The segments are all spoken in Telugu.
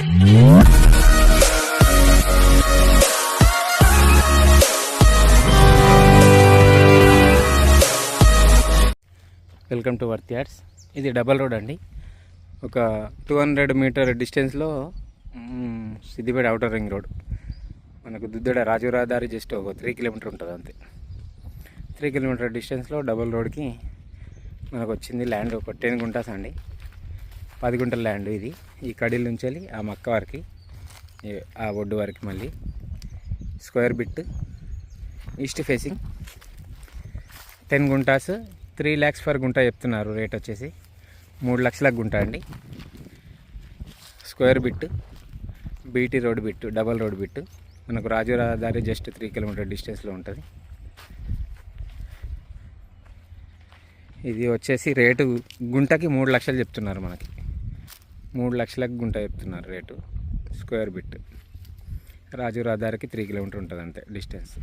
Welcome to worth yards. ఇది డబల్ రోడ్ అండి. ఒక 200 మీటర్ డిస్టెన్స్లో సిద్దిపేట అవుటర్ రింగ్ రోడ్. మనకు దుద్దెడ రాజు రహదారి జస్ట్ ఒక 3 కిలోమీటర్ ఉంటుంది అంతే. 3 కిలోమీటర్ డిస్టెన్స్లో డబల్ రోడ్కి మనకు వచ్చింది ల్యాండ్ ఒక 10 గుంటాస్ అండి. 10 గుంటల ల్యాండ్ ఇది. ఈ కడీల నుంచి వెళ్ళి ఆ మక్క వరకు, ఆ ఒడ్డు వరకు మళ్ళీ square bit east facing 10 guntas. 3 lakhs per గుంట చెప్తున్నారు. రేట్ వచ్చేసి 3 లక్షలకు గుంట అండి. Square bit, BT road bit, double road bit. మనకు రాజు రహదారి జస్ట్ 3 కిలోమీటర్ డిస్టెన్స్లో ఉంటుంది. ఇది వచ్చేసి రేటు గుంటకి 3 లక్షలు చెప్తున్నారు. మనకి 3 లక్షలకు గుంట చెప్తున్నారు రేటు. స్క్వేర్ బిట్, రాజు రహదారికి 3 కిలోమీటర్ ఉంటుంది అంతే డిస్టెన్స్.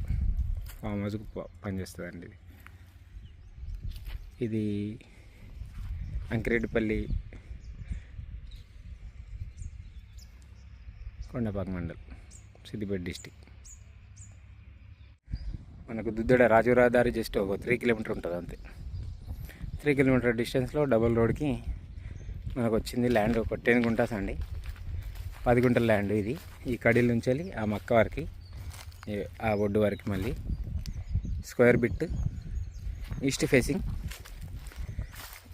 ఫామ్ హౌస్కి పనిచేస్తుందండి ఇది. ఇది అంకిరెడ్డిపల్లి కొండపాక మండల్, సిద్దిపేట డిస్టిక్. మనకు దుద్దెడ రాజు రహదారి జస్ట్ ఒక 3 కిలోమీటర్ ఉంటుంది అంతే. 3 కిలోమీటర్ డిస్టెన్స్లో డబల్ రోడ్కి మనకు వచ్చింది ల్యాండ్ ఒక 10 గుంటాస్ అండి. 10 గుంటల ల్యాండ్ ఇది. ఈ కడీల నుంచి వెళ్ళి ఆ మక్క వరకు, ఆ ఒడ్డు వరకు మళ్ళీ square bit east facing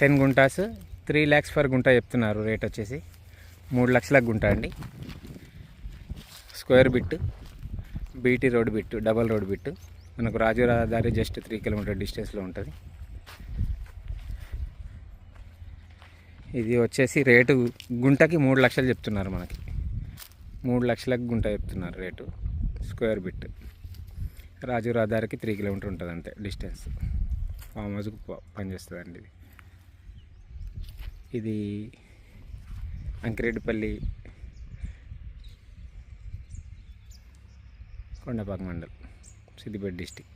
10 guntas. 3 lakhs per గుంట చెప్తున్నారు. రేట్ వచ్చేసి 3 లక్షలకు గుంట అండి. Square bit, BT road bit, double road bit. మనకు రాజు రహదారి జస్ట్ 3 కిలోమీటర్ డిస్టెన్స్లో ఉంటుంది. ఇది వచ్చేసి రేటు గుంటకి 3 లక్షలు చెప్తున్నారు. మనకి 3 లక్షలకు గుంట చెప్తున్నారు రేటు. స్క్వేర్ బిట్, రాజు రహదారికి 3 కిలోమీటర్ ఉంటుంది అంతే డిస్టెన్స్. ఫామ్ హౌస్కి పనిచేస్తుందండి ఇది. ఇది అంకిరెడ్డిపల్లి కొండపాక మండల్, సిద్దిపేట డిస్టిక్.